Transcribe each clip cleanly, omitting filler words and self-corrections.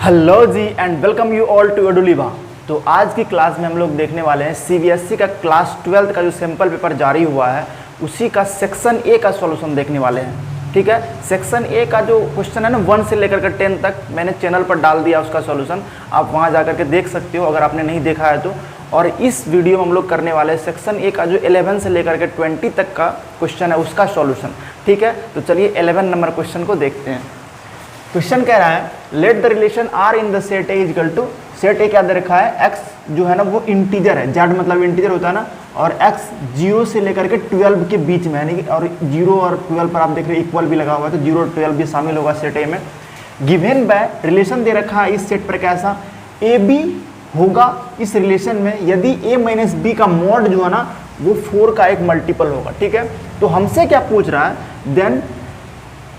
Hello ji and welcome you all to Eduliva. तो आज की क्लास में हम लोग देखने वाले हैं सीबीएसई का क्लास 12 का जो सैंपल पेपर जारी हुआ है उसी का सेक्शन ए का सॉल्यूशन देखने वाले हैं। ठीक है, सेक्शन ए का जो क्वेश्चन है ना 1 से लेकर के 10 तक मैंने चैनल पर डाल दिया उसका सॉल्यूशन, आप वहां जाकर के देख सकते हो अगर आपने नहीं देखा है तो। और इस वीडियो में हम लोग करने वाले हैं सेक्शन ए का जो 11 से लेकर के 20 तक का क्वेश्चन है उसका सॉल्यूशन। ठीक है, तो चलिए 11 नंबर क्वेश्चन को देखते हैं। क्वेश्चन कह रहा है let the relation R in the set A equal to, set A क्या दे रखा है, एक्स जो है ना वो इंटीजर है, जेड मतलब इंटीजर होता है ना, और एक्स 0 से लेकर के 12 के बीच में, यानी कि और 0 और 12 पर आप देख रहे हैं इक्वल भी लगा हुआ है तो 0 और 12 भी शामिल होगा सेट ए में। गिवन बाय रिलेशन दे रखा है इस सेट पर कैसा, ए बी होगा इस रिलेशन में यदि ए माइनस बी का मॉड जो है ना वो 4 का एक मल्टीपल होगा। ठीक है, तो हमसे क्या पूछ रहा है, then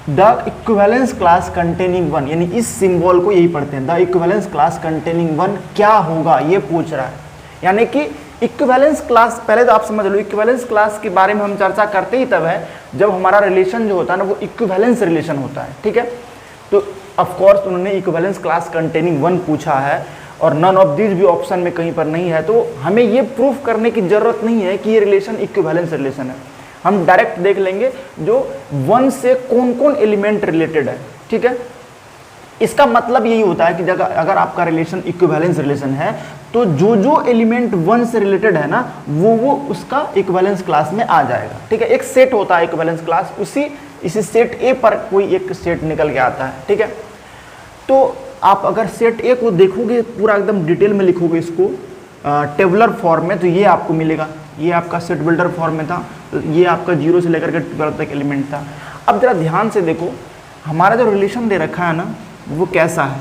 the equivalence class containing 1, यानी इस सिंबल को यही पढ़ते हैं, द इक्विवेलेंस क्लास कंटेनिंग 1 क्या होगा ये पूछ रहा है। यानी कि इक्विवेलेंस क्लास, पहले तो आप समझ लो इक्विवेलेंस क्लास के बारे में हम चर्चा करते ही तब है जब हमारा रिलेशन जो होता है ना वो इक्विवेलेंस रिलेशन होता है। ठीक है, तो ऑफ कोर्स उन्होंने इक्विवेलेंस क्लास कंटेनिंग 1 पूछा है और नन ऑफ दिस भी ऑप्शन में कहीं पर नहीं है, तो हमें ये प्रूफ करने की जरूरत नहीं है कि ये रिलेशन इक्विवेलेंस रिलेशन है। हम डायरेक्ट देख लेंगे जो 1 से कौन कौन एलिमेंट रिलेटेड है। ठीक है, इसका मतलब यही होता है कि अगर आपका रिलेशन इक्विवेलेंस रिलेशन है तो जो एलिमेंट 1 से रिलेटेड है ना वो उसका इक्विवेलेंस क्लास में आ जाएगा। ठीक है, एक सेट होता है इक्विवेलेंस क्लास, इसी सेट ए पर कोई एक सेट निकल के आता है। ठीक है, तो आप अगर सेट ए को देखोगे पूरा एकदम डिटेल में लिखोगे इसको टेबुलर फॉर्म में तो ये आपको मिलेगा, ये आपका सेट बिल्डर फॉर्म में था तो ये आपका 0 से लेकर के 12 तक एलिमेंट था। अब जरा ध्यान से देखो हमारा जो रिलेशन दे रखा है ना वो कैसा है,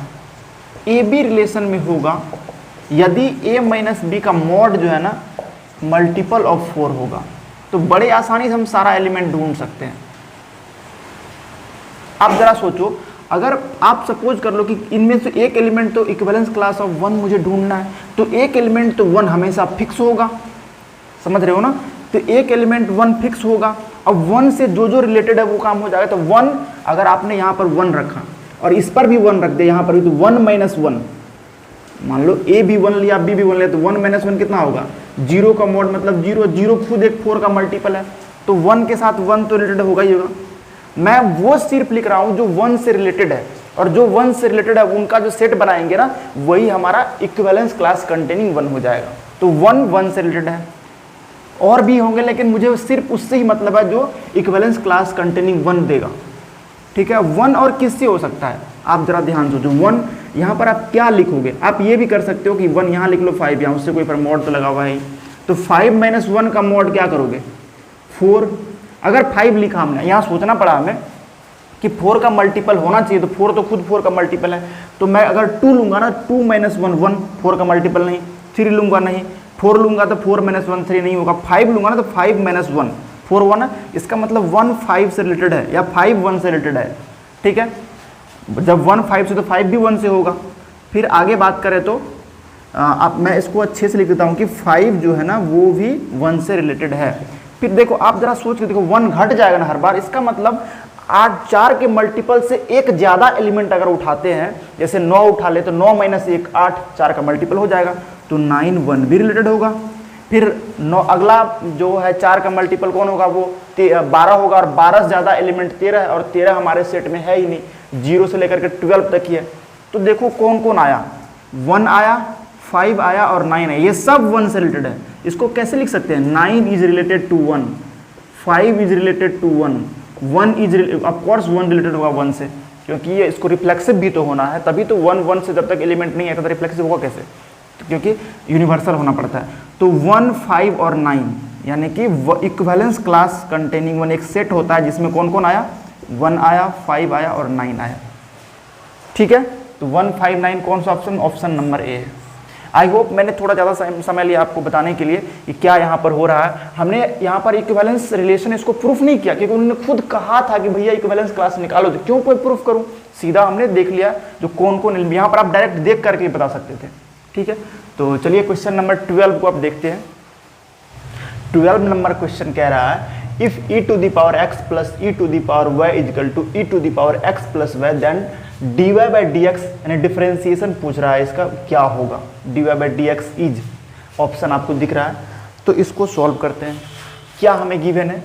ए बी रिलेशन में होगा यदि ए माइनस बी का मॉड जो है ना मल्टीपल ऑफ 4 होगा, तो बड़े आसानी से हम सारा एलिमेंट ढूंढ सकते हैं। आप जरा सोचो, अगर आप सपोज कर लो कि इनमें से एक एलिमेंट तो इक्विवेलेंस क्लास ऑफ 1 मुझे ढूंढना है, तो एक एलिमेंट तो 1 हमेशा फिक्स होगा, समझ रहे हो ना, तो एक एलिमेंट 1 फिक्स होगा। अब 1 से जो रिलेटेड है वो काम हो जाएगा। तो 1 अगर आपने यहाँ पर 1 रखा और इस पर भी 1 रख दे यहाँ पर भी, तो 1 माइनस 1, मान लो ए भी 1 लिया बी भी 1 लिया तो 1 माइनस 1 कितना होगा, 0 का मॉड मतलब 0, 0 खुद एक 4 का मल्टीपल है तो 1 के साथ 1 तो रिलेटेड होगा ही होगा। मैं वो सिर्फ लिख रहा हूँ जो 1 से रिलेटेड है, और जो 1 से रिलेटेड है उनका जो सेट बनाएंगे ना वही हमारा इक्विवेलेंस क्लास कंटेनिंग 1 हो जाएगा। तो 1 से रिलेटेड है, और भी होंगे लेकिन मुझे सिर्फ उससे ही मतलब है जो इक्विवेलेंस क्लास कंटेनिंग 1 देगा। ठीक है, 1 और किससे हो सकता है, आप जरा ध्यान सोचो। 1 यहाँ पर आप क्या लिखोगे, आप ये भी कर सकते हो कि 1 यहाँ लिख लो, 5 यहाँ, उससे कोई पर मॉड तो लगा हुआ है, तो 5 माइनस 1 का मॉड क्या करोगे, 4। अगर 5 लिखा हमने, यहाँ सोचना पड़ा हमें कि 4 का मल्टीपल होना चाहिए, तो 4 तो खुद 4 का मल्टीपल है, तो मैं अगर 2 लूंगा ना, 2 माइनस 1 1, 4 का मल्टीपल नहीं, 3 लूंगा नहीं, 4 लूंगा तो 4 माइनस 1 3 नहीं होगा, 5 लूंगा ना तो 5 माइनस 1 4 1 है, इसका मतलब 1 5 से रिलेटेड है या 5 1 से रिलेटेड है। ठीक है, जब 1 5 से तो 5 भी 1 से होगा। फिर आगे बात करें तो अब मैं इसको अच्छे से लिख देता हूँ कि 5 जो है ना वो भी 1 से रिलेटेड है। फिर देखो आप जरा सोच के देखो 1 घट जाएगा ना हर बार, इसका मतलब 8 4 के मल्टीपल से एक ज़्यादा एलिमेंट अगर उठाते हैं, जैसे 9 उठा ले तो 9 माइनस 1 8, 4 का मल्टीपल हो जाएगा, तो 9 1 भी रिलेटेड होगा। फिर 9 अगला जो है 4 का मल्टीपल कौन होगा, वो 12 होगा, और 12 से ज़्यादा एलिमेंट 13 है, और 13 हमारे सेट में है ही नहीं, 0 से लेकर के 12 तक ही है। तो देखो कौन कौन आया, 1 आया, 5 आया और 9 है, ये सब 1 से रिलेटेड है। इसको कैसे लिख सकते हैं, 9 is related to 1, 5 is related to 1, 1 is of course 1 related होगा 1 से, क्योंकि ये इसको रिफ्लेक्सिव भी तो होना है, तभी तो 1 से जब तक एलिमेंट नहीं आएगा तो रिफ्लेक्सिव होगा कैसे, क्योंकि यूनिवर्सल होना पड़ता है। तो 1 5 और 9 यानी कि इक्विवेलेंस क्लास कंटेनिंग 1 एक सेट होता है जिसमें कौन कौन आया, 1 आया, 5 आया और 9 आया। ठीक है, तो 1 5 9 कौन सा ऑप्शन, ऑप्शन नंबर ए है। आई होप मैंने थोड़ा ज़्यादा समय लिया आपको बताने के लिए कि क्या यहाँ पर हो रहा है। हमने यहाँ पर इक्विवेलेंस रिलेशन इसको प्रूफ नहीं किया क्योंकि उन्होंने खुद कहा था कि भैया इक्विवेलेंस क्लास निकालो, तो क्यों कोई प्रूफ करूँ, सीधा हमने देख लिया जो कौन कौन, यहाँ पर आप डायरेक्ट देख करके बता सकते थे। ठीक है, तो चलिए क्वेश्चन नंबर 12 को आप देखते हैं। 12 नंबर क्वेश्चन कह रहा है if e to the power x plus e to the power y equal to e to the power x plus y then dy by D X यानी डिफ्रेंसिएशन पूछ रहा है, इसका क्या होगा, dy by D X is, option आपको दिख रहा है। तो इसको सॉल्व करते हैं। क्या हमें गिवन है,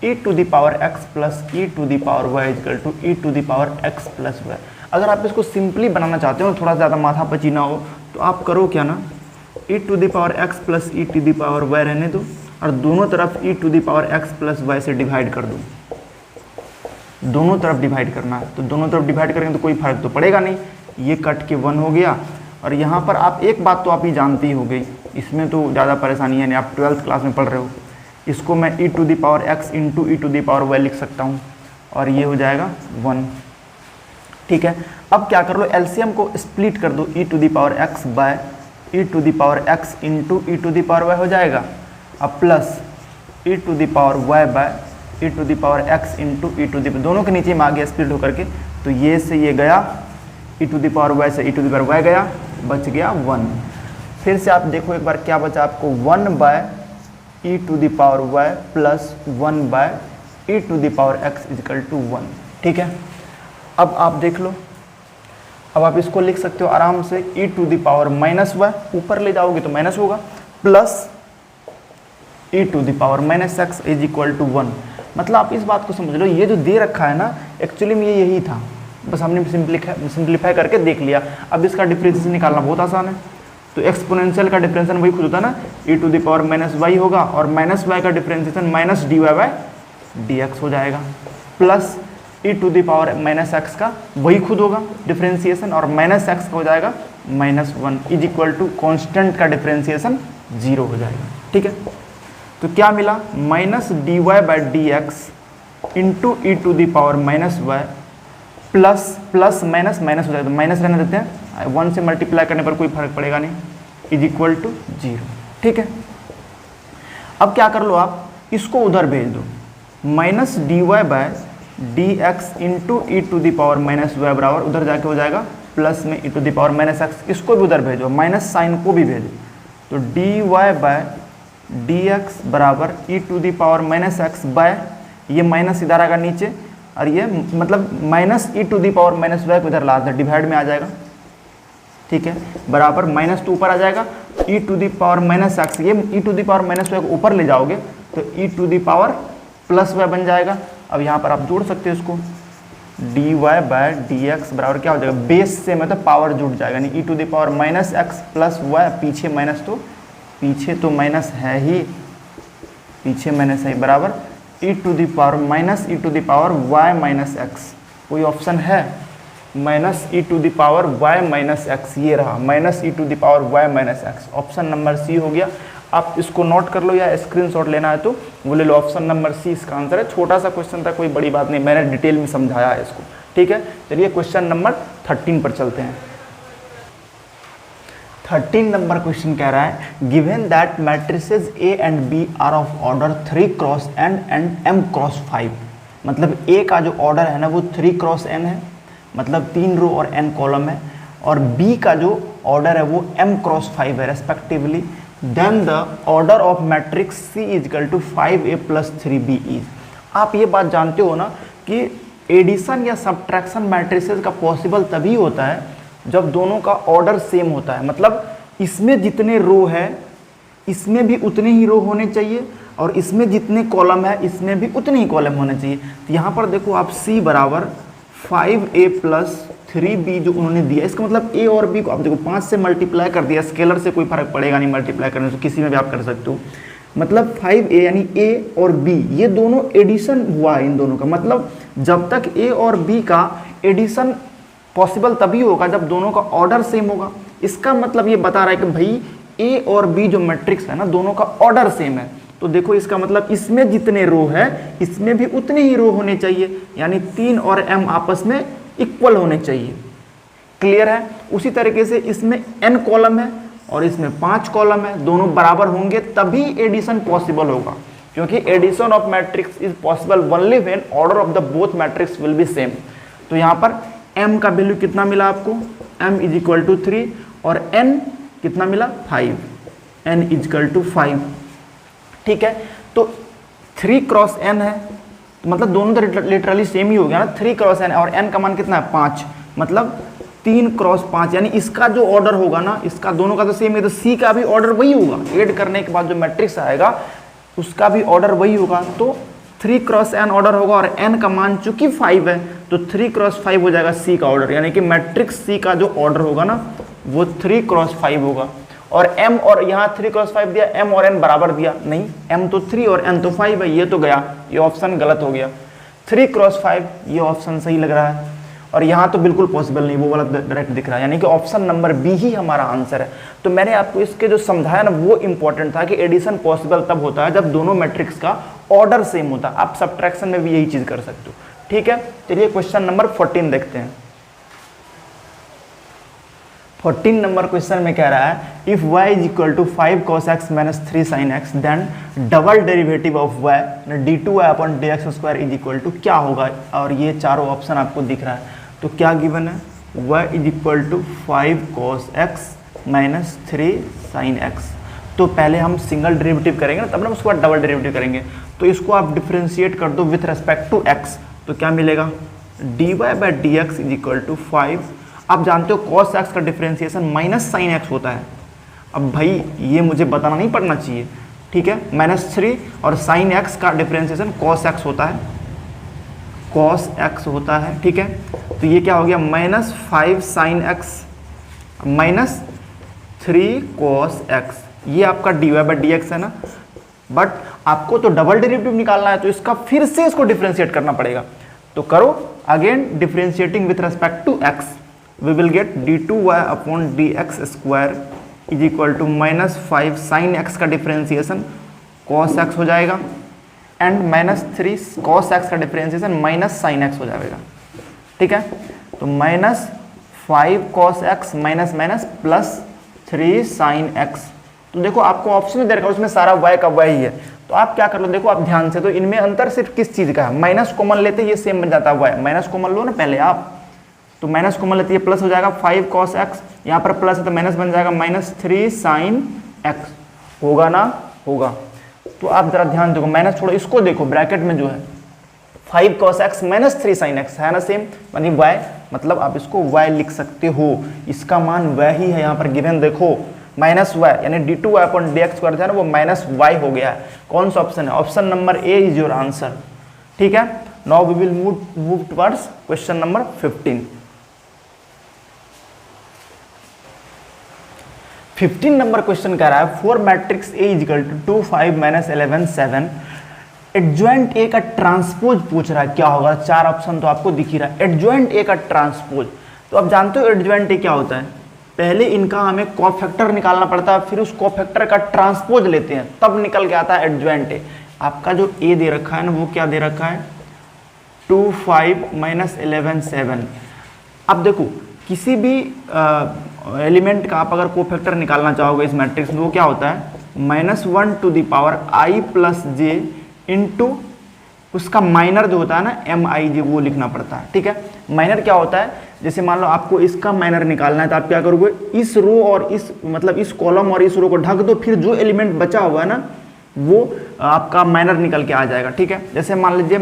e to the power x plus e to the power y equal to e to the power x plus y। अगर आप इसको सिंपली बनाना चाहते हो, थोड़ा ज़्यादा माथा पचीना हो, तो आप करो क्या ना, e to the power x plus e to the power y रहने दो और दोनों तरफ e to the power x plus y से डिवाइड कर दो। दोनों तरफ डिवाइड करना है, तो दोनों तरफ डिवाइड करेंगे तो कोई फर्क तो पड़ेगा नहीं, ये कट के 1 हो गया। और यहाँ पर आप एक बात तो आप ही जानती ही हो गई, इसमें तो ज़्यादा परेशानी है नहीं, आप 12th क्लास में पढ़ रहे हो। इसको मैं e to the power x into E to the power y लिख सकता हूँ और ये हो जाएगा 1। ठीक है, अब क्या कर लो, एलसीएम को स्प्लिट कर दो, e to the power x by E to the power x into E to the power y हो जाएगा, अब plus e to the power y by E to the power x into E to the, दोनों के नीचे में आ गया split होकर के, तो ये से ये गया, e to the power y से e to the power y गया, बच गया 1। फिर से आप देखो एक बार क्या बचा आपको, 1 by e to the power y plus 1 by e to the power x is equal to 1। ठीक है, अब आप देख लो, अब आप इसको लिख सकते हो आराम से, e to the power minus y, ऊपर ले जाओगे तो माइनस होगा, plus e to the power minus x is equal to 1। मतलब आप इस बात को समझ लो, ये जो दे रखा है ना, एक्चुअली में ये यही था, बस हमने सिंप्लीफाई करके देख लिया। अब इसका डिफरेंशिएशन निकालना बहुत आसान है, तो एक्सपोनेंशियल का डिफरेंशिएशन वही खुद होता है ना, e to the power minus Y होगा और माइनस वाई का differentiation minus D Y by D X हो जाएगा, plus e to the power minus X का वही खुद होगा डिफरेंशिएशन और माइनस एक्स का हो जाएगा minus 1 is equal to constant का डिफरेंशिएशन 0 हो जाएगा। ठीक है, तो क्या मिला, minus D Y by D X into E to the power minus Y plus plus minus minus हो जाएगा, तो माइनस रहने देते हैं, 1 से मल्टीप्लाई करने पर कोई फर्क पड़ेगा नहीं, इज इक्वल टू 0। ठीक है, अब क्या कर लो आप, इसको उधर भेज दो, minus D Y by D X into E to the power minus Y बराबर उधर जाके हो जाएगा प्लस में E to the power minus X, इसको भी उधर भेजो, माइनस साइन को भी भेजो, तो D Y by D X बराबर E to the power minus X by, ये माइनस इधर आएगा नीचे और ये मतलब minus E to the power minus Y को इधर ला दे, डिवाइड में आ जाएगा। ठीक है, बराबर माइनस टू ऊपर आ जाएगा, E to the power minus X, ये E to the power minus Y को ऊपर ले जाओगे तो E to the power plus Y बन जाएगा। अब यहाँ पर आप जोड़ सकते हो इसको, D Y by D X बराबर क्या हो जाएगा, बेस से मतलब पावर जुड़ जाएगा, यानी E to the power minus X plus Y, पीछे माइनस तो पीछे तो माइनस है ही, पीछे माइनस है बराबर E to the power minus E to the power Y minus X, कोई ऑप्शन है, minus E to the power Y minus X, ये रहा minus E to the power Y minus X, option number C हो गया। आप इसको note कर लो या स्क्रीनशॉट लेना है तो वो ले लो, ऑप्शन नंबर सी इसका आंसर है। छोटा सा क्वेश्चन था, कोई बड़ी बात नहीं, मैंने डिटेल में समझाया है इसको। ठीक है, चलिए क्वेश्चन नंबर 13 पर चलते हैं। 13 नंबर क्वेश्चन कह रहा है, given that matrices A and B are of order 3 cross n and m cross 5, मतलब ए का जो ऑर्डर है ना वो 3 क्रॉस n है, मतलब 3 रो और n कॉलम है, और बी का जो ऑर्डर है वो m क्रॉस 5 है respectively, then the order of matrix C is equal to 5a plus 3b is. आप ये बात जानते हो ना कि एडिशन या सब्ट्रैक्शन मैट्रिसेस का पॉसिबल तभी होता है जब दोनों का ऑर्डर सेम होता है, मतलब इसमें जितने रो है इसमें भी उतने ही रो होने चाहिए और इसमें जितने कॉलम है इसमें भी उतने ही कॉलम होने चाहिए। तो यहाँ पर देखो आप c बराबर 5a प्लस 3b जो उन्होंने दिया, इसका मतलब a और b को आप देखो 5 से मल्टीप्लाई कर दिया, स्केलर से कोई फर्क पड़ेगा नहीं मल्टीप्लाई करने से, किसी में भी आप कर सकते हो, मतलब 5a यानी a और b ये दोनों एडिशन हुआ इन दोनों का, मतलब जब तक a और b का एडिशन पॉसिबल तभी होगा जब दोनों का ऑर्डर सेम होगा। इसका मतलब ये बता रहा है कि भाई a और b जो मैट्रिक्स है ना दोनों का ऑर्डर सेम है, तो देखो इसका मतलब इसमें जितने रो है इसमें भी उतने ही रो होने चाहिए, यानी 3 और m आपस में इक्वल होने चाहिए। क्लियर है? उसी तरीके से इसमें n कॉलम है और इसमें 5 कॉलम है, दोनों बराबर होंगे तभी एडिशन पॉसिबल होगा, क्योंकि addition of matrix is possible only when order of the both matrix will be same. तो यहाँ पर m का वैल्यू कितना मिला आपको, m इज इक्वल टू 3 और n कितना मिला 5, n इज इक्वल टू 5। ठीक है, तो 3 क्रॉस n है, तो मतलब दोनों तो लिटरली सेम ही हो गया ना, 3 क्रॉस n और n का मान कितना है 5, मतलब 3x5, यानी इसका जो ऑर्डर होगा ना, इसका दोनों का तो सेम है, तो सी का भी ऑर्डर वही होगा, ऐड करने के बाद जो मैट्रिक्स आएगा उसका भी ऑर्डर वही होगा। तो 3x n ऑर्डर होगा और n का मान चूंकि 5 है तो 3x5 हो जाएगा सी का ऑर्डर, यानी कि मैट्रिक्स सी का जो ऑर्डर होगा ना वो 3x5 होगा। और m और यहाँ 3x5 दिया, m और n बराबर दिया नहीं, m तो 3 और n तो 5 है, ये तो गया, ये ऑप्शन गलत हो गया। 3x5 ये ऑप्शन सही लग रहा है, और यहाँ तो बिल्कुल पॉसिबल नहीं, वो वाला डायरेक्ट दिख रहा है, यानी कि ऑप्शन नंबर बी ही हमारा आंसर है। तो मैंने आपको इसके जो समझाया ना वो इंपॉर्टेंट था कि एडिशन पॉसिबल तब होता है जब दोनों मैट्रिक्स का ऑर्डर सेम होता है। आप सब्ट्रैक्शन में भी यही चीज कर सकते हो, ठीक है। चलिए क्वेश्चन नंबर 14 देखते हैं। 14 नंबर क्वेश्चन में कह रहा है if y is equal to 5 cos x minus 3 sin x then double derivative of y d2y upon dx square is equal to क्या होगा। और ये चारों ऑप्शन आपको दिख रहा है, तो क्या गिवन है, y is equal to 5 cos x minus 3 sin x। तो पहले हम सिंगल डेरिवेटिव करेंगे ना, तब ना उसके बाद डबल डेरिवेटिव करेंगे। तो इसको आप डिफ्रेंशिएट कर दो विथ रेस्पेक्ट टू x, तो क्या मिलेगा, dy by D X is equal to 5। आप जानते हो cos x का डिफ्रेंसिएशन माइनस साइन x होता है। अब भाई ये मुझे बताना नहीं पड़ना चाहिए, ठीक है। -3 और साइन x का डिफ्रेंसिएशन cos x होता है, cos x होता है, ठीक है। तो ये क्या हो गया, -5 sine x minus 3 cos x, ये आपका dy बाई डी एक्स है ना। बट आपको तो डबल डेरिवेटिव निकालना है, तो इसका फिर से इसको डिफ्रेंशिएट करना पड़ेगा। तो करो again differentiating with respect to x, we will get d2y upon dx square is equal to -5 sine x का डिफ्रेंसिएशन cos x हो जाएगा एंड -3 cos x का डिफ्रेंसिएशन माइनस साइन x हो जाएगा, ठीक है। तो -5 cos x minus minus plus 3 sine x। तो देखो आपको ऑप्शन में दे रखा है, उसमें सारा y का y ही है। तो आप क्या कर लो, देखो आप ध्यान से, तो इनमें अंतर सिर्फ किस चीज़ का है, माइनस कॉमन लेते ये सेम बन जाता है y, माइनस कॉमन लो ना पहले आप, तो माइनस कॉमन लेते ये प्लस हो जाएगा 5 cos x, यहाँ पर प्लस है तो माइनस बन जाएगा -3 sin x, होगा ना, होगा। तो आप जरा ध्यान देखो, माइनस छोड़ो, इसको देखो ब्रैकेट में जो है 5 cos x minus 3 sin x है ना सेम, यानी y, मतलब आप इसको y लिख सकते हो, इसका मान y ही है यहाँ पर गिवन, देखो -y यानी d2y अपॉन dx स्क्वायर था ना, वो -y हो गया है। कौन सा ऑप्शन है, option number A is your answer, ठीक है। Now we will move towards question number 15। 15 number question कह रहा है for matrix A is equal to 2 5 minus 11 7 adjoint A का ट्रांसपोज पूछ रहा है, क्या होगा। चार ऑप्शन तो आपको दिख ही रहा है, एडजॉइंट ए का ट्रांसपोज। तो आप जानते हो एडजॉइंट ए क्या होता है, पहले इनका हमें कोफैक्टर निकालना पड़ता है, फिर उस कोफैक्टर का ट्रांसपोज लेते हैं, तब निकल के आता है एडजॉइंट ए। आपका जो ए दे रखा है ना, वो क्या दे रखा है, 2 5 माइनस 11 7। अब देखो किसी भी एलिमेंट का आप अगर कोफैक्टर निकालना चाहोगे इस मैट्रिक्स में, वो क्या होता है, -1 to the power i plus J into उसका माइनर जो होता है ना MIJ, वो लिखना पड़ता है, ठीक है। माइनर क्या होता है, जैसे मान लो आपको इसका माइनर निकालना है, तो आप क्या करोगे, इस रो और इस मतलब इस कॉलम और इस रो को ढक दो, फिर जो एलिमेंट बचा हुआ है ना वो आपका माइनर निकल के आ जाएगा, ठीक है। जैसे मान लीजिए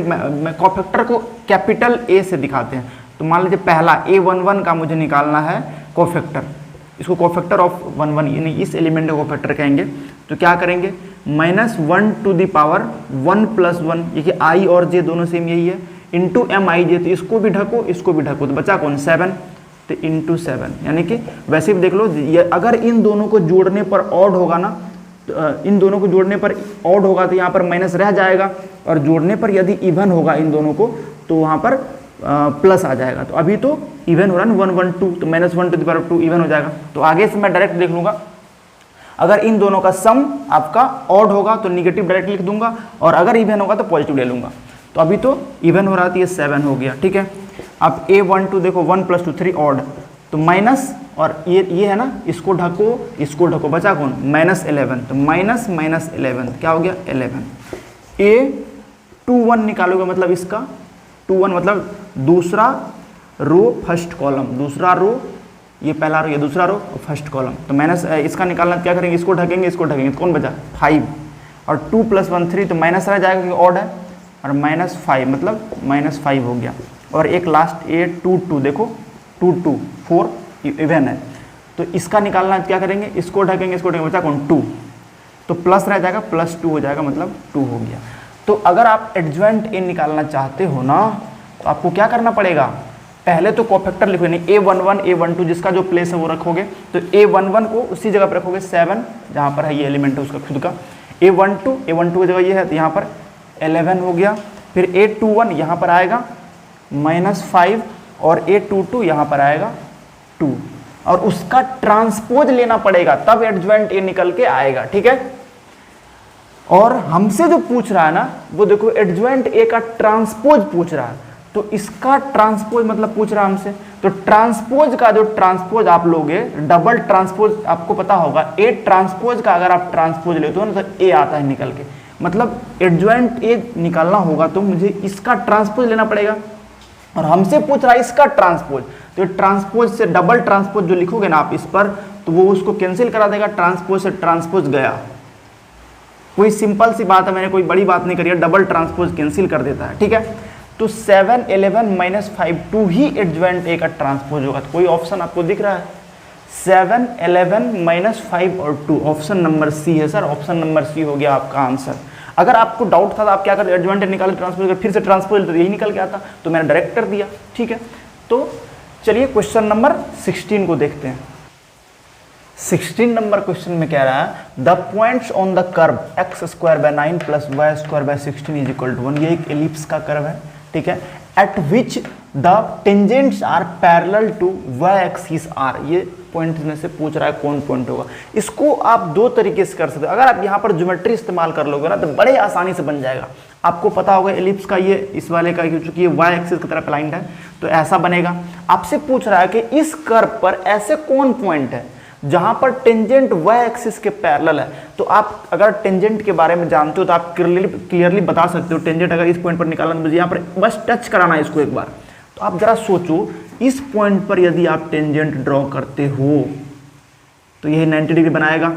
कोफैक्टर को कैपिटल A से दिखाते हैं, तो मान लीजिए पहला A11 का मुझे निकालना है कोफैक्टर, इसको कोफैक्टर ऑफ 11 यानी इस एलिमेंट को कोफैक्टर कहेंगे। तो क्या करेंगे, -1 टू द पावर 1 प्लस 1, ये I और J दोनों सेम यही है, इंटू MIJ, तो इसको भी ढको इसको भी ढको, तो बचा कौन 7, तो इंटू 7, यानी कि वैसे भी देख लो ये अगर इन दोनों को जोड़ने पर ऑड होगा ना, तो इन दोनों को जोड़ने पर ऑड होगा तो यहाँ पर माइनस रह जाएगा, और जोड़ने पर यदि इवन होगा इन दोनों को तो वहाँ पर प्लस आ जाएगा। तो अभी तो इवन हो रहा है ना 1 1 2, तो -1 टू द पावर 2 इवन हो जाएगा। तो आगे से मैं डायरेक्ट देख लूँगा, अगर इन दोनों का सम आपका ऑड होगा तो निगेटिव डायरेक्ट लिख दूंगा, और अगर इवन होगा तो पॉजिटिव ले लूँगा। तो अभी तो इवन हो रहा था, ये 7 हो गया, ठीक है। अब A12 देखो 1 + 2 3 ऑड, तो माइनस और ये है ना, इसको ढको, बचा कौन -11, तो -11 क्या हो गया 11। A21 निकालोगे, मतलब इसका 21 मतलब दूसरा रो फर्स्ट कॉलम, दूसरा रो ये पहला रो, ये दूसरा रो फर्स्ट कॉलम, तो माइनस इसका निकालना क्या करेंगे, इसको ढकेंगे तो कौन बचा 5, और 2 + 1 3, तो माइनस रह जाएगा क्योंकि ऑड है, और -5 मतलब -5 हो गया। और एक लास्ट A22 देखो 2 2 4 इवन है, तो इसका निकालना क्या करेंगे, इसको ढकेंगे, इसको ढकेंगे, बचा कौन 2, तो प्लस रह जाएगा, +2 हो जाएगा, मतलब 2 हो गया। तो अगर आप एडजॉइंट ए निकालना चाहते हो ना, तो आपको क्या करना पड़ेगा, पहले तो कोफैक्टर लिखो, यानी A11 A12 जिसका जो प्लेस है वो रखोगे, तो A11 को उसी जगह पर रखोगे 7 जहाँ पर है ये एलिमेंट है उसका खुद का, A12 की जगह ये है तो यहाँ पर 11 हो गया, फिर A21 यहाँ पर आएगा -5 और A22 यहाँ पर आएगा 2, और उसका ट्रांसपोज लेना पड़ेगा तब एडजॉइंट ए निकल के आएगा, ठीक है। और हमसे जो पूछ रहा है ना वो देखो एडजॉइंट ए का ट्रांसपोज पूछ रहा है, तो इसका ट्रांसपोज मतलब पूछ रहा है हमसे, तो ट्रांसपोज का जो ट्रांसपोज आप लोगे, डबल ट्रांसपोज आपको पता होगा, ए ट्रांसपोज का अगर आप ट्रांसपोज लेते हो ना तो ए आता है निकल के, मतलब एडजॉइंट ए निकालना होगा तो मुझे इसका ट्रांसपोज लेना पड़ेगा, और हमसे पूछ रहा है इसका ट्रांसपोज, तो ट्रांसपोज से डबल ट्रांसपोज जो लिखोगे ना आप इस पर, तो वो उसको कैंसिल करा देगा, ट्रांसपोज से ट्रांसपोज गया, कोई सिंपल सी बात है, मैंने कोई बड़ी बात नहीं करी है, डबल ट्रांसपोज कैंसिल कर देता है, ठीक है। तो 7 11 -5 2 ही एडजॉइंट ए का ट्रांसपोज होगा, तो कोई ऑप्शन आपको दिख रहा है, 7 11 -5 और 2, ऑप्शन नंबर सी है सर, ऑप्शन नंबर सी हो गया आपका आंसर। अगर आपको डाउट था तो आप क्या करते, एडजॉइंट ए निकाले, ट्रांसपोज फिर से ट्रांसपोज, तो यही निकल के आता, तो मैंने डायरेक्ट कर दिया, ठीक है। तो चलिए क्वेश्चन नंबर 16 को देखते हैं। 16 नंबर क्वेश्चन में कह रहा है the points on the curve x² / 9 + y² / 16 = 1, ये एक एलिप्स का कर्व है, ठीक है, at which the tangents are parallel to y axis are, ये पॉइंट में से पूछ रहा है कौन पॉइंट होगा। इसको आप दो तरीके से कर सकते हो, अगर आप यहाँ पर ज्योमेट्री इस्तेमाल कर लोगे ना तो बड़े आसानी से बन जाएगा। आपको पता होगा एलिप्स का ये इस वाले का, क्योंकि ये y एक्सिस की तरफ अलाइंड है, तो ऐसा बनेगा। आपसे पूछ रहा है कि इस कर्व पर ऐसे कौन पॉइंट है जहां पर टेंजेंट y एक्सिस के पैरेलल है, तो आप अगर टेंजेंट के बारे में जानते हो तो आप क्लियरली बता सकते हो, टेंजेंट अगर इस पॉइंट पर निकालना तो मुझे यहाँ पर बस टच कराना है इसको एक बार। तो आप जरा सोचो, इस पॉइंट पर यदि आप टेंजेंट ड्रॉ करते हो तो यही 90 डिग्री बनाएगा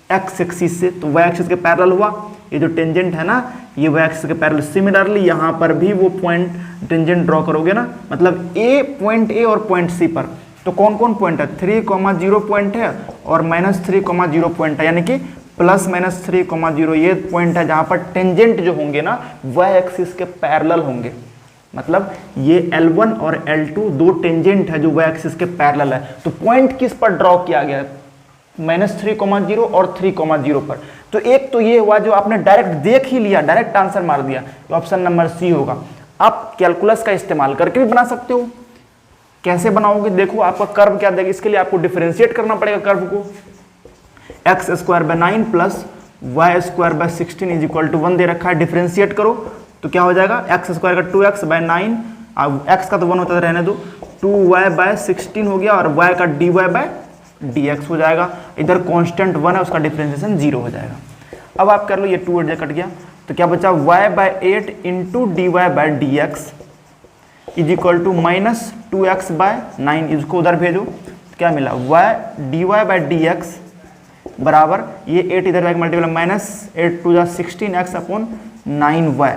x एक्सिस से, तो y एक्सिस के पैरेलल हुआ, ये जो टेंजेंट है ना ये y एक्सिस के पैरेलल। सिमिलरली यहाँ पर भी वो पॉइंट टेंजेंट ड्रॉ करोगे ना, मतलब पॉइंट ए और पॉइंट सी पर, तो कौन कौन पॉइंट है, 3,0 पॉइंट है और -3,0 पॉइंट है, यानी कि +-3,0 ये पॉइंट है जहां पर टेंजेंट जो होंगे ना y एक्सिस के पैरेलल होंगे। मतलब ये L1 और L2 दो टेंजेंट है जो y एक्सिस के पैरेलल है। तो पॉइंट किस पर ड्रॉ किया गया है, -3,0 और 3,0 पर। तो एक तो ये हुआ जो आपने डायरेक्ट देख ही लिया, डायरेक्ट आंसर मार दिया, तो ऑप्शन नंबर सी होगा। आप कैलकुलस का इस्तेमाल करके भी बना सकते हो। कैसे बनाओगे, देखो आपका कर्व क्या देगा, इसके लिए आपको डिफरेंशिएट करना पड़ेगा कर्व को। x² / 9 + y² / 16 = 1 दे रखा है, डिफरेंशिएट करो तो क्या हो जाएगा, x² का 2x / 9, x का तो 1 होता है रहने दो, 2y / 16 हो गया, और y का dy/dx हो जाएगा। इधर कांस्टेंट 1 है, उसका डिफरेंशिएशन 0 हो जाएगा। अब आप कर लो, ये 2 8 कट गया, तो क्या बचा, y/8 × dy/dx = -2x/9, इसको उधर भेजो, तो क्या मिला, dy/dx बराबर, ये 8 इधर मल्टीप्लाई -8 × 16x/9y।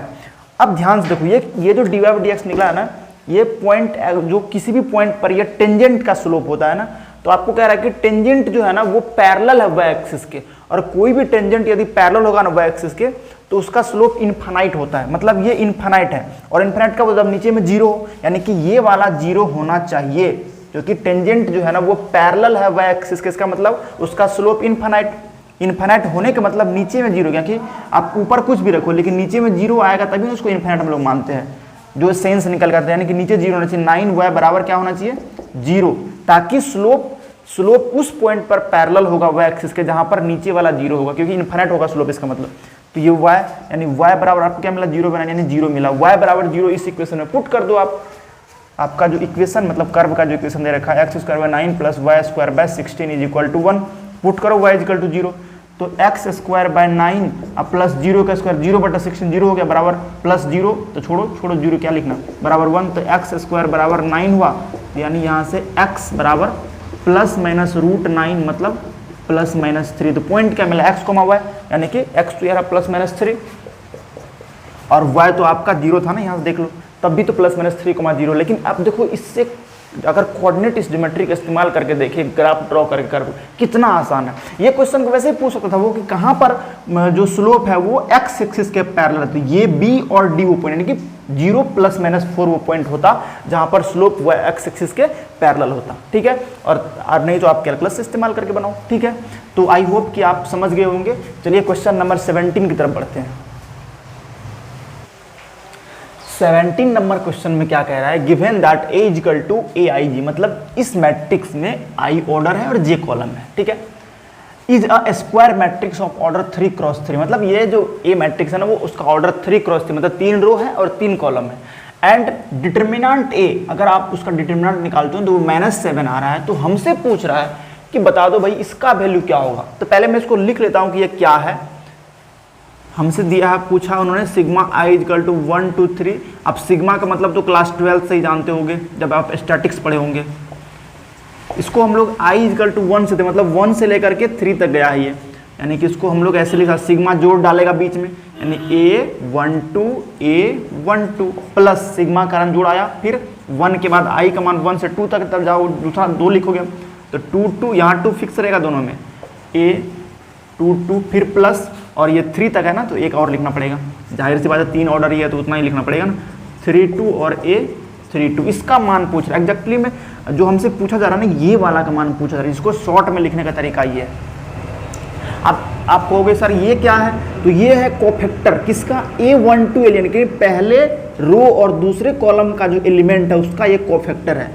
अब ध्यान से देखो, ये जो dy/dx निकला है ना, ये पॉइंट जो किसी भी पॉइंट पर ये टेंजेंट का स्लोप होता है ना, तो आपको कह रहा है कि टेंजेंट जो है ना वो पैरेलल है y एक्सिस के, और कोई भी टेंजेंट यदि पैरेलल होगा ना y एक्सिस के तो उसका स्लोप इनफाइनाइट होता है। मतलब ये इनफाइनाइट है, और इनफाइनाइट का मतलब नीचे में 0 हो, यानी कि ये वाला 0 होना चाहिए, क्योंकि टेंजेंट जो है ना वो पैरेलल है y एक्सिस के, इसका मतलब उसका स्लोप इनफाइनाइट होने का मतलब नीचे में 0, क्योंकि आप ऊपर कुछ भी रखो लेकिन नीचे में 0 आएगा तभी उसको इनफाइनाइट हम लोग मानते हैं, जो सेंस निकल करते हैं, यानी कि नीचे 0 होना चाहिए, 9y बराबर क्या होना चाहिए, 0, ताकि स्लोप उस पॉइंट पर पैरेलल होगा y एक्सिस के जहां पर नीचे वाला 0 होगा, क्योंकि इनफाइनाइट होगा स्लोप इसका मतलब। तो ये y यानी y बराबर आपको क्या मिला, 0 बनाया, यानी 0 मिला, y बराबर 0 इस इक्वेशन में पुट कर दो आप। आपका जो इक्वेशन मतलब कर्व का जो इक्वेशन दे रखा है, x² / 9 + y² / 16 = 1, पुट करो y = 0, तो x² / 9 अब +0 का स्क्वायर, 0/16 0 हो गया, बराबर +0, तो छोड़ो 0 क्या लिखना, बराबर 1, तो x² बराबर 9 हुआ, यानी यहाँ से x बराबर ±√9 मतलब +-3। तो पॉइंट क्या मिला, x, y, यानी कि x तो यार +-3 और y तो आपका 0 था ना, यहाँ से देख लो, तब भी तो +-3, 0। लेकिन अब देखो इससे अगर कोऑर्डिनेट इस ज्योमेट्री का इस्तेमाल करके देखिए, ग्राफ ड्रॉ करके कर, कितना आसान है। ये क्वेश्चन को वैसे ही पूछ सकता था वो कि कहाँ पर जो स्लोप है वो एक्स एक्सिस के पैरेलल है, तो ये बी और डी वो पॉइंट, यानी कि 0 ± 4 वो पॉइंट होता जहां पर स्लोप वो एक्स एक्सिस के पैरेलल होता, ठीक है। और नहीं तो आप कैलकुलस से इस्तेमाल करके बनाओ, ठीक है। तो आई होप कि आप समझ गए होंगे। चलिए क्वेश्चन नंबर 17 की तरफ बढ़ते हैं। 17 नंबर क्वेश्चन में क्या कह रहा है, given that A equal to A I G, मतलब इस मैट्रिक्स में आई ऑर्डर है और जे कॉलम है, ठीक है। Is a square matrix of order 3 cross 3, मतलब ये जो ए मैट्रिक्स है ना वो उसका ऑर्डर 3 क्रॉस 3, मतलब 3 रो है और 3 कॉलम है। एंड डिटर्मिनेंट ए, अगर आप उसका डिटर्मिनेंट निकालते हो तो वो -7 आ रहा है। तो हमसे पूछ रहा है कि बता दो भाई इसका वैल्यू क्या होगा। तो पहले मैं इसको लिख लेता हूं कि ये क्या है। हमसे दिया है, पूछा उन्होंने सिग्मा आई इक्वल टू 1 2 3। अब सिग्मा का मतलब तो क्लास 12 से ही जानते होंगे जब आप स्टैटिक्स पढ़े होंगे। इसको हम लोग i इक्वल टू 1 से थे, मतलब 1 से लेकर के 3 तक गया है ये, यानी कि इसको हम लोग ऐसे लिखा, सिग्मा जोड़ डालेगा बीच में, यानी a12 प्लस सिग्मा कारण जोड़ आया, फिर 1 के बाद i का मान 1 से 2 तक, तब जाओ दूसरा 2 लिखोगे तो 2 2, यहाँ 2 फिक्स रहेगा दोनों में, a22 फिर प्लस, और ये 3 तक है ना तो एक और लिखना पड़ेगा, जाहिर सी बात है 3 ऑर्डर ही है तो उतना ही लिखना पड़ेगा ना, 32 और a32। इसका मान पूछ रहा है एग्जैक्टली में, जो हमसे पूछा जा रहा है ना ये वाला का मान पूछा जा रहा है। इसको शॉर्ट में लिखने का तरीका ये है। आप कहोगे सर ये क्या है, तो ये है कोफैक्टर किसका, a12 एलिमेंट के पहले रो और दूसरे कॉलम का जो एलिमेंट है उसका ये कोफैक्टर है।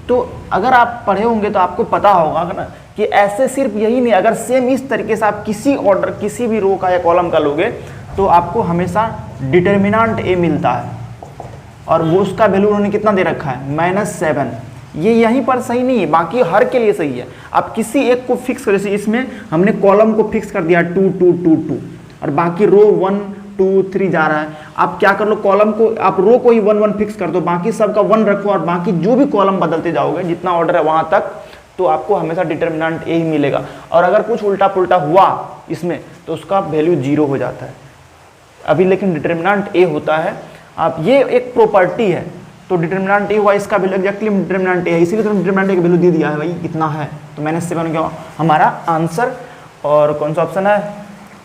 तो अगर आप पढ़े होंगे तो आपको पता होगा ना कि ऐसे सिर्फ यही नहीं, अगर सेम इस तरीके से आप किसी ऑर्डर किसी भी रो का या कॉलम का लोगे तो आपको हमेशा डिटर्मिनेंट a मिलता है, और वो उसका वैल्यू उन्होंने कितना दे रखा है -7। ये यहीं पर सही नहीं है, बाकी हर के लिए सही है। आप किसी एक को फिक्स कर, जैसे इसमें हमने कॉलम को फिक्स कर दिया 2 2 2 2 और बाकी रो 1 2 3 जा रहा है। आप क्या कर लो, कॉलम को आप रो को ही 1 1 फिक्स कर दो, बाकी सबका 1 रखो और बाकी जो भी कॉलम बदलते जाओगे जितना ऑर्डर है वहां तक, तो आपको हमेशा डिटर्मिनेंट ए ही मिलेगा। और अगर कुछ उल्टा पुल्टा हुआ इसमें तो उसका वैल्यू 0 हो जाता है। अभी लेकिन डिटर्मिनेंट ए होता है, आप ये एक प्रॉपर्टी है, तो डिटर्मिनेंट ए हुआ, इसका वैल्यू एग्जैक्टली डिटर्मिनेंट ए है, इसीलिए तो डिटर्मिनेंट ए का वैल्यू दे दिया है भाई कितना है, तो मैंने 7 क्या हमारा आंसर। और कौन सा ऑप्शन है,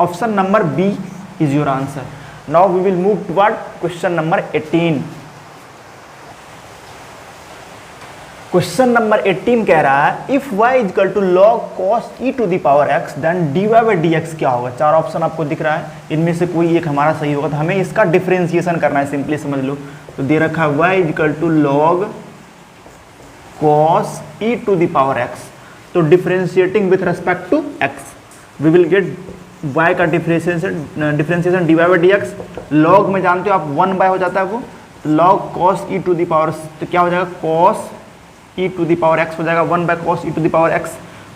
option number B is your answer. Now we will move toward question number 18। क्वेश्चन नंबर 18 कह रहा है if y equal to log cos e to the power x then dy by dx क्या होगा। 4 ऑप्शन आपको दिख रहा है, इनमें से कोई एक हमारा सही होगा, तो हमें इसका डिफरेंशिएशन करना है, सिंपली समझ लो। तो दे रखा है y equal to log cos e to the power x, तो differentiating with respect to x we will get y का differentiation dy by dx। log में जानते हो आप 1 बाय हो जाता है वो, log cos e to the power, तो क्या हो जाएगा cos e to the power x हो जाएगा 1 by cos e to the power x।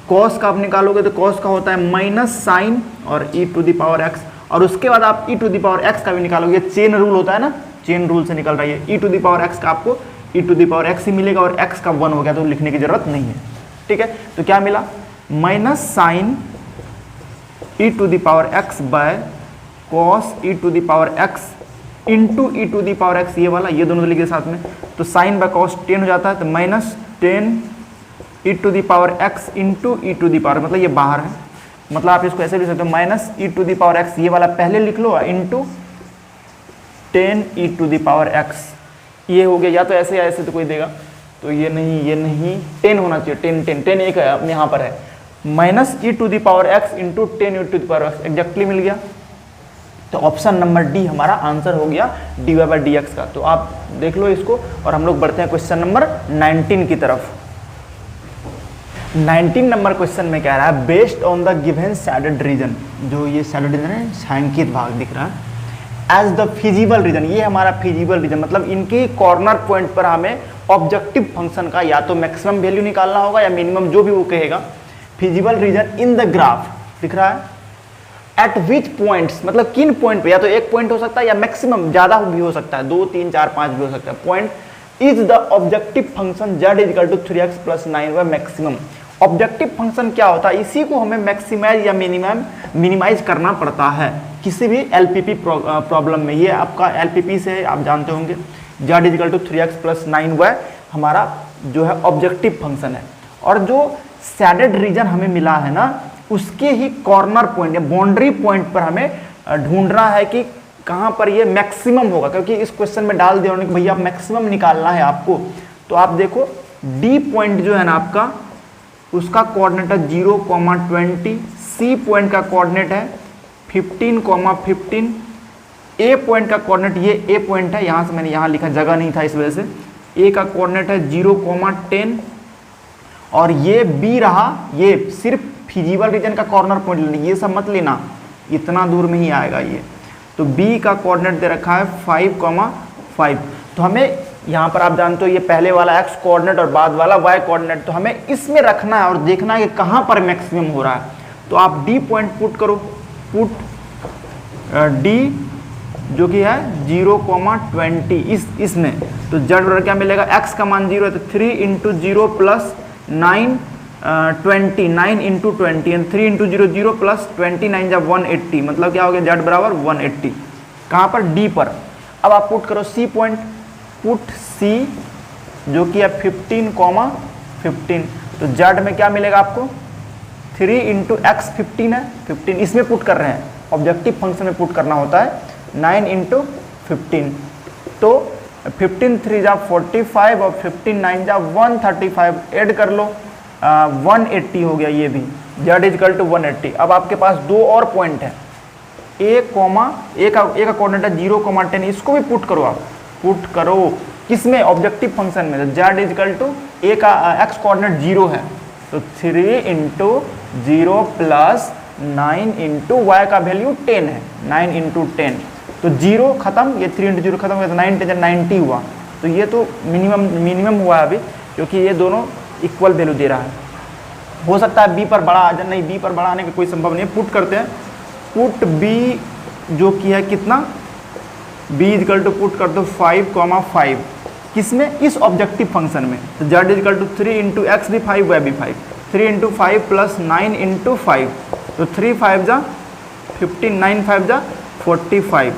cos का आप निकालोगे तो cos का होता है माइनस साइन और e to the power x, और उसके बाद आप e to the power x का भी निकालोगे, चेन रूल होता है ना, चेन रूल से निकल रही है। e to the power x का आपको e to the power x ही मिलेगा, और x का 1 हो गया तो लिखने की जरूरत नहीं है, ठीक है। तो क्या मिला, minus sine e to the power x by cos e to the power x into E to the power x, ये वाला, ये दोनों लिखे साथ में, तो साइन बाय कॉस 10 हो जाता है, तो minus 10 E to the power x into E to the power, मतलब ये बाहर है, मतलब आप इसको ऐसे लिख सकते हो minus E to the power x, ये वाला पहले लिख लो, into 10 E to the power x, ये हो गया। या तो ऐसे या ऐसे तो कोई देगा, तो ये नहीं 10 होना चाहिए, 10 एक है अपने यहाँ पर है, minus E to the power x into 10 E to the power x, exactly मिल गया। तो ऑप्शन नंबर डी हमारा आंसर हो गया dy बाई dx का। तो आप देख लो इसको, और हम लोग बढ़ते हैं क्वेश्चन नंबर 19 की तरफ। 19 नंबर क्वेश्चन में कह रहा है based on the given shaded region, जो ये शैडेड रीजन है छायांकित भाग दिख रहा है, एज द फिजिबल रीजन, ये हमारा फिजिबल रीजन, मतलब इनके कॉर्नर पॉइंट पर हमें ऑब्जेक्टिव फंक्शन का या तो मैक्सिमम वैल्यू निकालना होगा या मिनिमम, जो भी वो कहेगा। Feasible region in the graph दिख रहा है, एट विच पॉइंट्स, मतलब किन पॉइंट पे, या तो एक पॉइंट हो सकता है या मैक्सिमम ज्यादा भी हो सकता है, 2 3 4 5 भी हो सकता है। Point is the objective function z equal to 3x plus 9y maximum. Objective function क्या होता है, इसी को हमें मैक्सिमाइज या मिनिमाइज करना पड़ता है किसी भी एलपीपी प्रॉब्लम में। ये आपका एलपीपी से है, आप जानते होंगे, z equal to 3x plus 9y हमारा जो है ऑब्जेक्टिव फंक्शन है, और जो शेडेड रीजन हमें मिला है ना उसके ही कॉर्नर पॉइंट या बाउंड्री पॉइंट पर हमें ढूंढना है कि कहाँ पर ये मैक्सिमम होगा, क्योंकि इस क्वेश्चन में डाल दिया उन्होंने कि भैया मैक्सिमम निकालना है आपको। तो आप देखो डी पॉइंट जो है ना आपका, उसका कोऑर्डिनेट है 0,20, सी पॉइंट का कोऑर्डिनेट है 15,15, ए पॉइंट का कोऑर्डिनेट, ये ए पॉइंट है, यहाँ से मैंने यहाँ लिखा, जगह नहीं था इस वजह से, ए का कोऑर्डिनेट है 0,10, और ये बी रहा, ये सिर्फ फिजिबल रीजन का कॉर्नर पॉइंट लेना, ये सब मत लेना, इतना दूर में ही आएगा ये। तो बी का कोऑर्डिनेट दे रखा है 5,5। तो हमें यहाँ पर आप जानते हो ये पहले वाला एक्स कोऑर्डिनेट और बाद वाला वाई कोऑर्डिनेट, तो हमें इसमें रखना है और देखना है कि कहाँ पर मैक्सिमम हो रहा है। तो आप डी पॉइंट पुट करो, पुट डी जो कि है 0,20 इसमें, तो जेड बराबर क्या मिलेगा, एक्स का मान 0 है तो 3 into 0 plus 9 20, 9 into 20 and 3 into 0 0 plus 29 जब 180, मतलब क्या हो गया जेड बराबर 180। कहाँ पर, डी पर। अब आप पुट करो सी पॉइंट, पुट सी जो कि है 15,15, तो जेड में क्या मिलेगा आपको 3 इंटू एक्स 15 है, 15 इसमें पुट कर रहे हैं, ऑब्जेक्टिव फंक्शन में पुट करना होता है, 9 इंटू 15, तो 15 3 जा 45 और 15 9 जा 135, ऐड कर लो 180 हो गया ये भी, जेड इजकल टू 180। अब आपके पास दो और पॉइंट है, ए का कोऑर्डिनेट है 0,10, इसको भी पुट करो, आप पुट करो किसमें, ऑब्जेक्टिव फंक्शन में, जेड इजकल टू ए का एक्स कोऑर्डिनेट 0 है, तो 3 इंटू 0 प्लस 9 इंटू वाई का वैल्यू 10 है, 9 इंटू 10, तो 0 खत्म, ये 3 इंटू 0 खत्म हो गया, तो 9 10 90 हुआ। तो ये तो मिनिमम हुआ अभी, क्योंकि ये दोनों इक्वल वैल्यू दे रहा है। हो सकता है बी पर बड़ा आ जाए, नहीं बी पर बड़ा आने का कोई संभव नहीं है। पुट करते हैं, पुट बी जो कि है कितना, बी इजकल टू पुट कर दो 5,5 किसमें, इस ऑब्जेक्टिव फंक्शन में, तो Z is equal to 3 into X भी 5 वाई भी 5, 3 इंटू 5 प्लस 9 इंटू 5, तो 3 5 जा 15, 9 5 जा 45,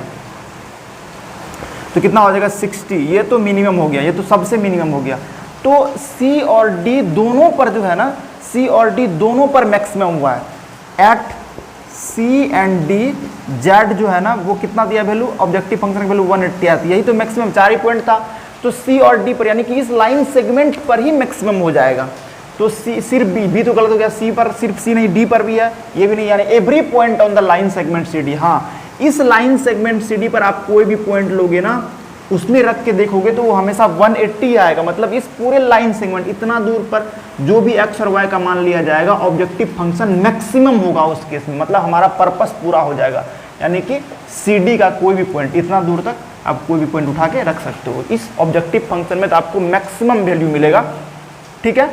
तो कितना हो जाएगा 60। ये तो मिनिमम हो गया, ये तो सबसे मिनिमम हो गया। तो सी और डी दोनों पर जो है ना, सी और डी दोनों पर मैक्सिमम हुआ है। At C and D Z जो है ना वो कितना दिया वैल्यू, ऑब्जेक्टिव फंक्शन की वैल्यू 180 आती है, यही तो मैक्सिमम, 4 ही पॉइंट था। तो सी और डी पर यानी कि इस लाइन सेगमेंट पर ही मैक्सिमम हो जाएगा। तो सी सिर्फ बी तो गलत हो गया, सी पर सिर्फ सी नहीं, डी पर भी है, ये भी नहीं, यानी every point on the line segment C D. हाँ, इस लाइन सेगमेंट सी डी पर आप कोई भी पॉइंट लोगे ना, उसमें रख के देखोगे तो वो हमेशा 180 आएगा, मतलब इस पूरे लाइन सेगमेंट इतना दूर पर जो भी एक्स और वाई का मान लिया जाएगा ऑब्जेक्टिव फंक्शन मैक्सिमम होगा उस केस में, मतलब हमारा पर्पस पूरा हो जाएगा। यानी कि सी डी का कोई भी पॉइंट इतना दूर तक आप कोई भी पॉइंट उठा के रख सकते हो इस ऑब्जेक्टिव फंक्शन में, तो आपको मैक्सिमम वैल्यू मिलेगा। ठीक है,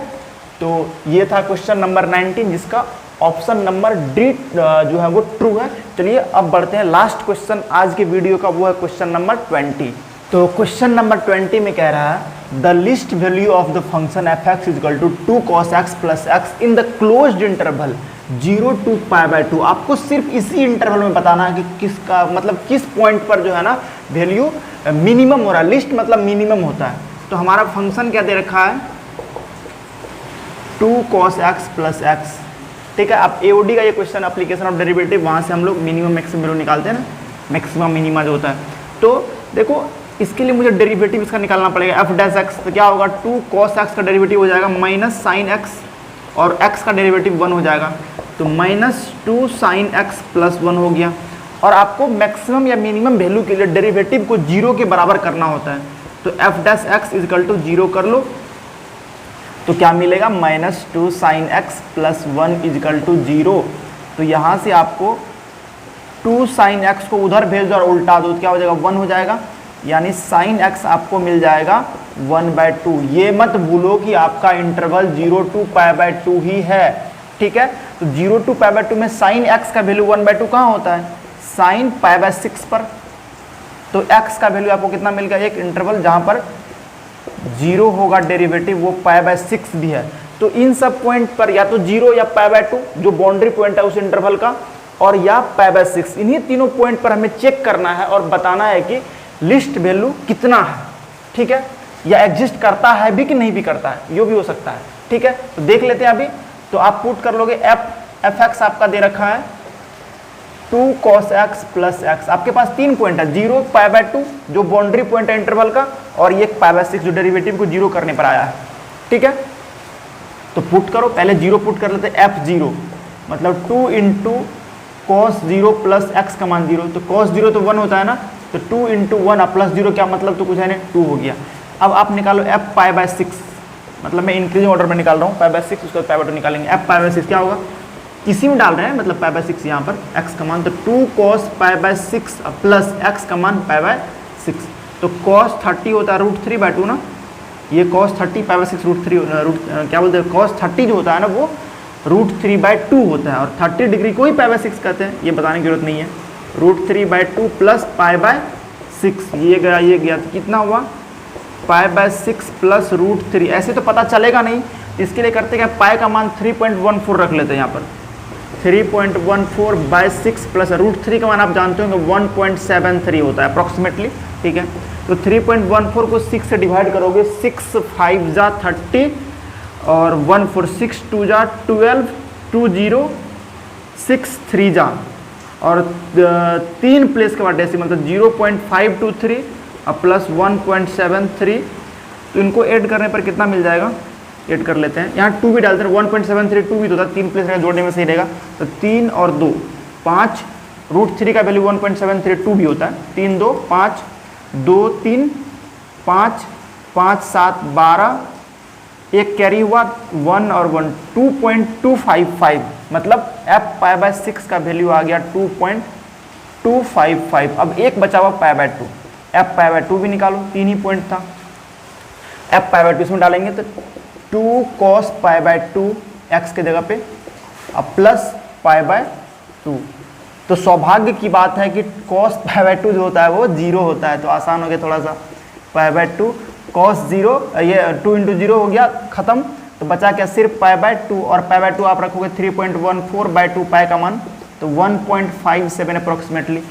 तो ये था क्वेश्चन नंबर 19 जिसका ऑप्शन नंबर डी जो है वो ट्रू है। चलिए अब बढ़ते हैं लास्ट क्वेश्चन आज के वीडियो का, वो है क्वेश्चन नंबर 20। तो क्वेश्चन नंबर 20 में कह रहा है the least value of the function F X is equal to 2 cos x plus X in the closed interval 0 to π/2। आपको सिर्फ इसी इंटरवल में बताना है कि किसका मतलब किस पॉइंट पर जो है ना वैल्यू मिनिमम हो रहा है। लिस्ट मतलब मिनिमम होता है। तो हमारा फंक्शन क्या दे रखा है 2 cos x प्लस एक्स। ठीक है, आप एओडी का ये क्वेश्चन एप्लीकेशन ऑफ डेरिवेटिव, वहाँ से हम लोग मिनिमम मैक्सिमम वैल्यू निकालते हैं ना, मैक्सिमम मिनिमा जो होता है। तो देखो इसके लिए मुझे डेरिवेटिव इसका निकालना पड़ेगा एफ डैश एक्स। तो क्या होगा 2 cos x का डेरिवेटिव हो जाएगा माइनस साइन एक्स, और x का डेरिवेटिव 1 हो जाएगा, तो -2 sin x प्लस 1 हो गया। और आपको मैक्सिमम या मिनिमम वैल्यू के लिए डेरिवेटिव को 0 के बराबर करना होता है। तो F dash X is equal to 0 कर लो, तो क्या मिलेगा -2 sin x plus 1 is equal to 0। तो यहाँ से आपको 2 sin x को उधर भेज दो और उल्टा दो, तो क्या हो जाएगा 1 हो जाएगा, यानी sin x आपको मिल जाएगा 1/2। ये मत भूलो कि आपका इंटरवल 0 to π/2 ही है। ठीक है, तो 0 to π/2 में sin x का वैल्यू 1/2 कहाँ होता है, sin π/6 पर। तो x का वैल्यू आपको कितना मिल गया, एक इंटरवल जहाँ पर 0 होगा डेरिवेटिव, वो π/6 भी है। तो इन सब पॉइंट पर या तो 0 या π/2 जो बाउंड्री पॉइंट है उस इंटरवल का, और या π/6, इन्हीं तीनों पॉइंट पर हमें चेक करना है और बताना है कि लिस्ट वैल्यू कितना है। ठीक है, या एग्जिस्ट करता है भी कि नहीं भी करता है, ये भी हो सकता है। ठीक है, तो देख लेते हैं अभी। तो आप पुट कर लोगे एफ एक्स आपका दे रखा है 2 cos x प्लस एक्स। आपके पास 3 पॉइंट है, 0 π/2 जो बाउंड्री पॉइंट है इंटरवल का, और ये π/6 जो डेरिवेटिव को 0 करने पर आया है। ठीक है, तो पुट करो, पहले 0 पुट कर लेते हैं, f0 मतलब 2 इंटू cos 0 प्लस एक्स का मान 0। तो cos 0 तो 1 होता है ना, तो 2 इंटू 1 प्लस 0 क्या मतलब, तो कुछ है नहीं, 2 हो गया। अब आप निकालो f π/6, मतलब मैं इंक्रीजिंग ऑर्डर में निकाल रहा हूँ, π/6 उसके बाद π/2 निकालेंगे। f π/6 क्या होगा, इसी में डाल रहे हैं, मतलब π/6 यहाँ पर x का मान, तो 2 cos π/6 प्लस x का मान π/6। तो cos 30 होता है √3/2 ना, ये cos 30 π/6 √3 क्या बोलते हैं, cos 30 जो होता है ना वो √3/2 होता है, और 30 डिग्री को ही π/6 कहते हैं, ये बताने की जरूरत नहीं है। √3/2 प्लस π/6, ये गया तो कितना हुआ, π/6 प्लस √3। ऐसे तो पता चलेगा नहीं, इसके लिए करते क्या, पाई का मान 3.14 रख लेते हैं यहाँ पर, 3.14/6 प्लस √3 का मान आप जानते होंगे 1.73 होता है अप्रॉक्सीमेटली। ठीक है, तो 3.14 को 6 से डिवाइड करोगे, 6 5 जा 30 और 1 4 6 2 जा 12 2 0 6 3 जा, और 3 प्लेस के बाद डेसिमल, तो 0.523 और प्लस 1.73। तो इनको ऐड करने पर कितना मिल जाएगा, ऐड कर लेते हैं, यहाँ 2 भी डालते हैं, 1.73 2 भी तो होता है, 3 प्लेस का जोड़ने में सही रहेगा। तो 3 और 2 5, √3 का वैल्यू 1.73 2 भी होता है, 3 2 5 2 3 5 5 7 12, एक कैरी हुआ 1 और 1 2.255, मतलब f π/6 का वैल्यू आ गया 2.255। अब एक बचा हुआ π/2, f π/2 भी निकालो, 3 ही पॉइंट था, f π/2 इसमें डालेंगे तो 2 cos π/2 x के जगह पे, अब प्लस π/2। तो सौभाग्य की बात है कि cos π/2 जो होता है वो 0 होता है, तो आसान हो गया थोड़ा सा, π/2 cos 0, ये 2 इंटू 0 हो गया, खत्म। तो बचा क्या, सिर्फ π/2, और π/2 आप रखोगे 3.14/2, पाई का मान तो 1.57 अप्रोक्सीमेटली।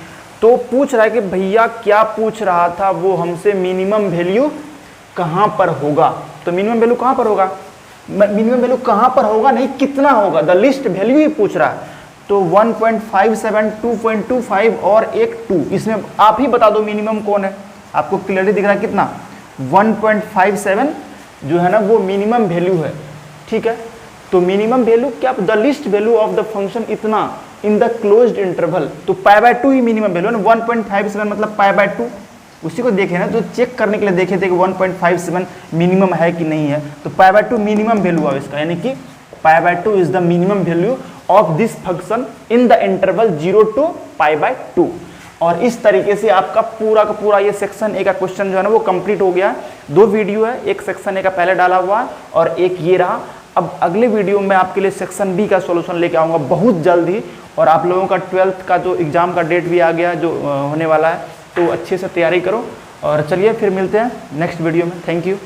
तो पूछ रहा है कि भैया क्या पूछ रहा था वो हमसे, मिनिमम वैल्यू कहाँ पर होगा। तो मिनिमम वैल्यू कहाँ पर होगा, मिनिमम वैल्यू कहाँ पर होगा नहीं, कितना होगा, द लिस्ट वैल्यू ही पूछ रहा है। तो 1.57 2.25 और एक 2, इसमें आप ही बता दो मिनिमम कौन है, आपको क्लियरली दिख रहा है कितना, 1.57 जो है ना वो मिनिमम वैल्यू है। ठीक है, तो मिनिमम वैल्यू क्या, the least value of the function इतना इन द क्लोज्ड इंटरवल, तो π/2 ही मिनिमम वैल्यू है ना, 1.57 मतलब π/2, उसी को देखे ना, तो चेक करने के लिए देखे थे कि 1.57 मिनिमम है कि नहीं है, तो π/2 मिनिमम वैल्यू है इसका, यानी कि π/2 is the minimum value of this function in the interval 0 to π/2। और इस तरीके से आपका पूरा का पूरा ये सेक्शन ए का क्वेश्चन जो है ना वो कंप्लीट हो गया। 2 वीडियो है, एक सेक्शन ए का पहले डाला हुआ है और एक ये रहा। अब अगले वीडियो में आपके लिए सेक्शन बी का सॉल्यूशन लेके आऊँगा बहुत जल्द ही, और आप लोगों का 12th का जो एग्ज़ाम का डेट भी आ गया जो होने वाला है, तो अच्छे से तैयारी करो। और चलिए फिर मिलते हैं नेक्स्ट वीडियो में। Thank you.